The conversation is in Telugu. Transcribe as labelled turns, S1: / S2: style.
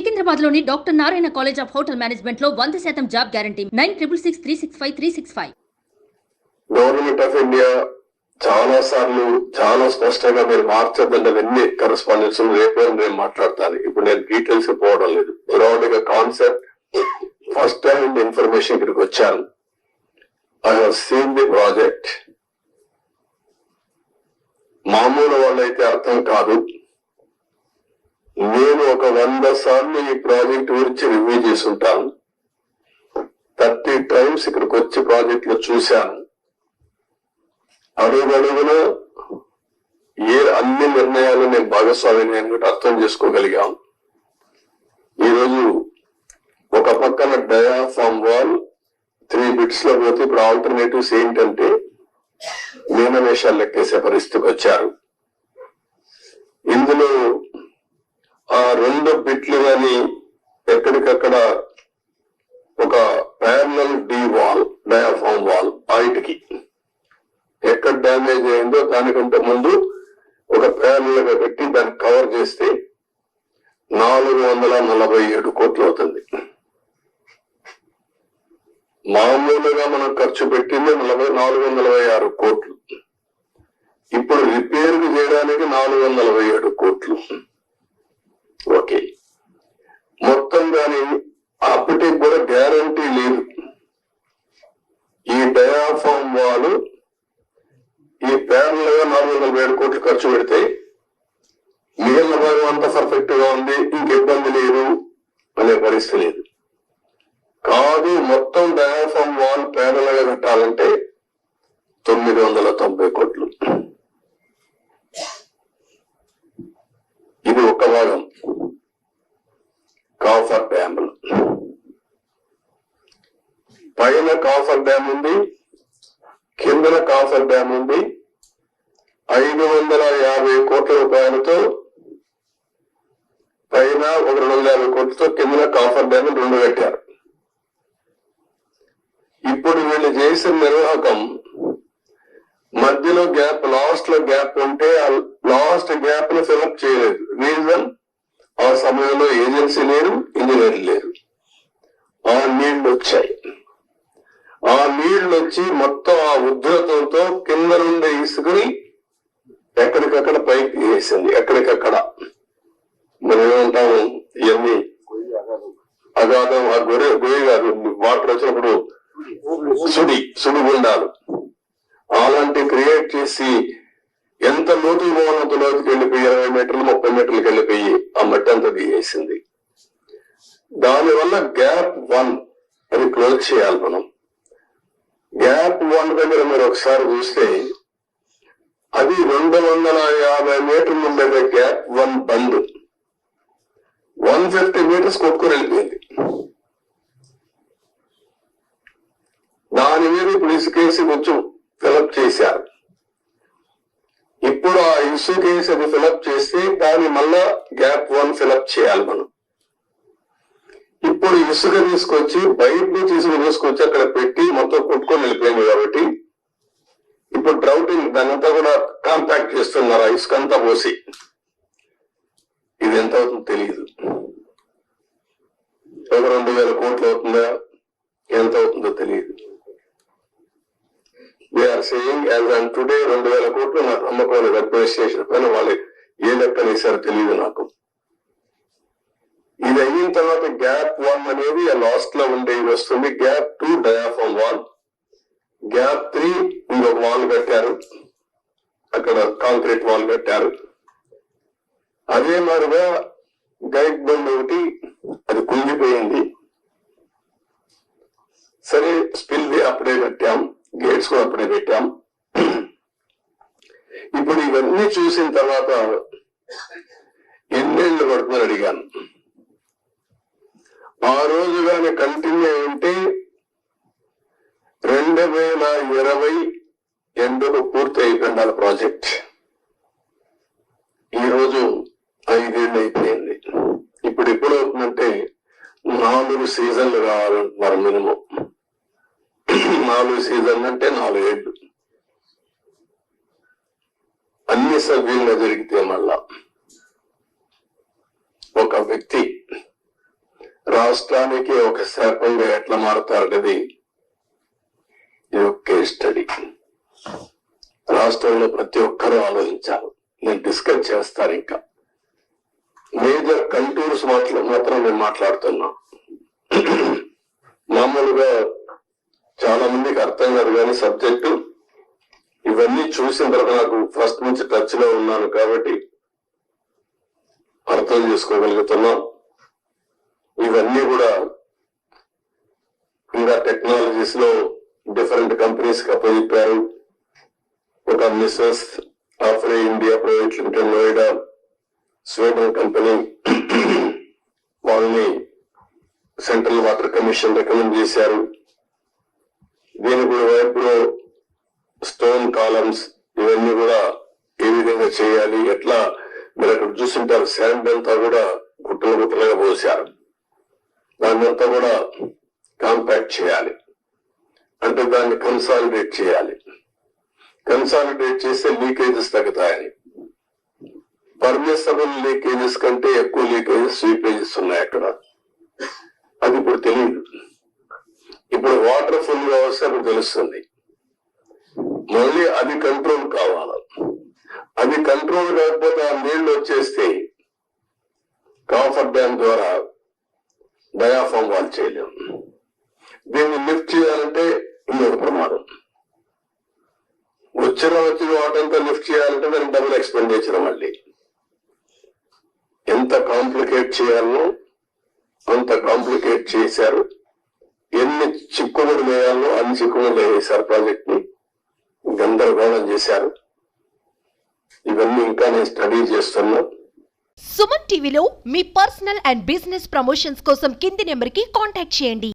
S1: సికింద్రాబాద్ లోని doctor Narayana college of hotel management లో 100% job guarantee 966365
S2: government of India చాలా సార్లు చాలా స్పష్టంగా మీరు మార్చద్దంటే అవన్నీ కరెస్పాండెన్స్ రేపు నేను మాట్లాడతాను. ఇప్పుడు నేను డీటెయిల్స్ పోవడం లేదు. బ్రాడ్ గా కాన్సెప్ట్ ఫస్ట్ హ్యాండ్ ఇన్ఫర్మేషన్ ఇక్కడికి వచ్చాను. I have seen the project. మామూలు వాళ్ళైతే అర్థం కాదు. నేను ఒక 100 సార్లు ఈ ప్రాజెక్ట్ గురించి రివ్యూ చేసుంటాను. 30 టైమ్స్ ఇక్కడికి వచ్చి ప్రాజెక్ట్ లో చూశాను. అడుగడుగున అన్ని నిర్ణయాలు నేను భాగస్వామిని అని అర్థం చేసుకోగలిగాను. ఈరోజు ఒక పక్కన డయాఫామ్ వాల్ 3 బిట్స్ లో పోతే ఇప్పుడు ఆల్టర్నేటివ్స్ ఏంటంటే మీనమేషాలు లెక్కేసే పరిస్థితికి వచ్చారు. ఇందులో ఆ 2 బిట్లు గాని ఎక్కడికక్కడ ఒక parallel D wall diaphragm wall హైట్కి ఎక్కడ డ్యామేజ్ అయిందో దానికంటే ముందు ఒక ప్యారలల్ గా పెట్టి దాన్ని కవర్ చేస్తే 447 కోట్లు అవుతుంది. మామూలుగా మనం ఖర్చు పెట్టింది 446 కోట్లు. ఇప్పుడు రిపేర్ చేయడానికి 447 కోట్లు. ఓకే, మొత్తం దాని అప్పటికి కూడా గ్యారంటీ లేదు. ఈ డయాఫామ్ వాల్ ఈ ప్యారల్ గా 447 కోట్లు ఖర్చు పెడితే మిగిలిన భాగం అంతా పర్ఫెక్ట్ గా ఉంది, ఇంక ఇబ్బంది లేదు అనే పరిస్థితి లేదు. కాదు, మొత్తం డయాఫామ్ వాల్ ప్యారల్ గా కట్టాలంటే 990 కోట్లు. ఇది ఒక భాగం. కాఫర్ డ్యామ్ పైన కాఫర్ డ్యామ్ ఉంది, కిందన కాఫర్ డ్యామ్ ఉంది. 550 కోట్ల రూపాయలతో పైన ఒక 250 కోట్లతో కిందన కాఫర్ డ్యామ్ 2 కట్టారు. ఇప్పుడు వీళ్ళు చేసిన నిర్వాహకం మధ్యలో గ్యాప్, లాస్ట్ లో గ్యాప్ ఉంటే ఆ లాస్ట్ గ్యాప్ ను ఫిలప్ చేయలేదు. రీజన్, ఆ సమయంలో ఏజెన్సీ లేరు, ఇంజనీర్ లేరు. ఆ నీళ్లు వచ్చాయి. ఆ నీళ్లు వచ్చి మొత్తం ఆ ఉధృతంతో కింద నుండి ఇసుకుని ఎక్కడికక్కడ పైకి వేసింది. ఎక్కడికక్కడ మనం ఏమంటాము, ఇవన్నీ అగాధం, ఆ గొయ్యి కాదు, వాటర్ వచ్చినప్పుడు సుడిగుండాలు అలాంటి క్రియేట్ చేసి ఎంత లోతుకు పోవాలంత లోతుకి వెళ్ళిపోయి 20 మీటర్లు 30 మీటర్లకు వెళ్ళిపోయి ఆ మట్టి అంతా దిగేసింది. దానివల్ల గ్యాప్ 1 అది క్లోజ్ చేయాలి మనం. గ్యాప్ 1 దగ్గర మీరు ఒకసారి చూస్తే అది 250 మీటర్లు ఉండేది. గ్యాప్ 1 బంద్ 150 మీటర్స్ కొట్టుకుని వెళ్ళిపోయింది. దాని మీద ఇప్పుడు ఇసుకేసి కొంచెం ఫిలప్ చేశారు. ఇప్పుడు ఆ ఇసుకేసి అది ఫిలప్ చేస్తే దాన్ని మళ్ళా గ్యాప్ 1 ఫిలప్ చేయాలి మనం. ఇప్పుడు ఇసుక తీసుకొచ్చి బయట నుంచి ఇసుక తీసుకొచ్చి అక్కడ పెట్టి మొత్తం కొట్టుకొని వెళ్ళిపోయింది. కాబట్టి ఇప్పుడు డ్రౌటింగ్ దానంతా కూడా కాంపాక్ట్ చేస్తున్నారు. ఆ ఇసుక అంతా పోసి ఇది ఎంత అవుతుందో తెలియదు. ఒక 2000 కోట్లు అవుతుందా, ఎంత అవుతుందో తెలియదు. We're saying as on today 2000 కోట్లు నాకు నమ్మకం లేదు. అడ్మినిస్ట్రేషన్ పైన వాళ్ళు ఏ లెక్కన వేసారో తెలియదు నాకు. ఇది అయిన తర్వాత గ్యాప్ 1 అనేది లాస్ట్ లో ఉండేది వస్తుంది. గ్యాప్ 2 డయాఫామ్ వాల్, గ్యాప్ 3 ఇంకొక వాల్ కట్టారు, అక్కడ కాంక్రీట్ వాల్ కట్టారు. అదే మాదిరిగా గైడ్ బండ్ ఒకటి అది కుంగిపోయింది. సరే, స్పిల్ వే అప్పుడే కట్టాం, గేట్స్ కూడా అప్పుడే పెట్టాం. ఇప్పుడు ఇవన్నీ చూసిన తర్వాత ఎన్నేళ్లు పడుతుందని అడిగాను. ఆ రోజు కానీ కంటిన్యూ ఉంటే 2020 ఎండుకు పూర్తి అయిపోయింది ప్రాజెక్ట్. ఈ రోజు 5 ఏళ్ళు అయిపోయింది. ఇప్పుడు ఎప్పుడు అవుతుందంటే 4 సీజన్లు కావాలంటున్నారు మినిమం. 4 సీజన్లు అంటే 4 ఏళ్ళు. అన్ని సవ్యంగా జరిగితే మళ్ళా ఒక వ్యక్తి రాష్ట్రానికి ఒక శాపంగా ఎట్లా మారుతారనేది ఇది ఒక కేస్ స్టడీ. రాష్ట్రంలో ప్రతి ఒక్కరూ ఆలోచించాలి. నేను డిస్కస్ చేస్తాను. ఇంకా మేజర్ కంటూర్స్ మాత్రం నేను మాట్లాడుతున్నా. మామూలుగా చాలా మందికి అర్థం కాదు కానీ సబ్జెక్టు ఇవన్నీ చూసిన తర్వాత నాకు ఫస్ట్ నుంచి టచ్ లో ఉన్నాను కాబట్టి అర్థం చేసుకోగలుగుతున్నాం. ఇవన్నీ కూడా ఇంకా టెక్నాలజీస్ లో డిఫరెంట్ కంపెనీస్ కి అప్పచెప్పారు. ఒక Messrs AFRY India private limited Noida Sweden company, వాళ్ళని సెంట్రల్ వాటర్ కమిషన్ రికమెండ్ చేశారు. దీని కూడా వైపులో స్టోన్ కాలమ్స్ ఇవన్నీ కూడా ఏ విధంగా చేయాలి, ఎట్లా మీరు అక్కడ చూస్తుంటారు శాండ్ అంతా కూడా గుట్టలు గుట్టలుగా పోసారు. దాన్ని అంతా కూడా కాంపాక్ట్ చేయాలి, అంటే దాన్ని కన్సాలిడేట్ చేయాలి. కన్సాలిడేట్ చేస్తే లీకేజెస్ తగ్గుతాయని. పర్మిసబుల్ లీకేజెస్ కంటే ఎక్కువ లీకేజెస్ స్వీపేజెస్ ఉన్నాయి అక్కడ. అది ఇప్పుడు తెలియదు. ఇప్పుడు వాటర్ ఫుల్ గా వస్తే అప్పుడు తెలుస్తుంది. మళ్ళీ అది కంట్రోల్ కావాలి. అది కంట్రోల్ కాకపోతే ఆ నీళ్లు వచ్చేస్తే కాఫర్ డ్యామ్ ద్వారా డయాఫామ్ వాల్ చేయలేము. దీన్ని లిఫ్ట్ చేయాలంటే ఇంకొక ప్రమాదం. వచ్చిన వాటంతా లిఫ్ట్ చేయాలంటే దానికి డబుల్ ఎక్స్పెండిచర్. మళ్ళీ ఎంత కాంప్లికేట్ చేయాలో అంత కాంప్లికేట్ చేశారు. ఎన్ని చిక్కుముడు వేయాలో అన్ని చిక్కుముడు వేశారు. ప్రాజెక్ట్ ని గందరగోళం చేశారు. ఇవన్నీ ఇంకా నేను స్టడీ చేస్తున్నా.
S3: సుమన్ టీవీలో మీ పర్సనల్ అండ్ బిజినెస్ ప్రమోషన్స్ కోసం కింది నెంబర్ కి కాంటాక్ట్ చేయండి.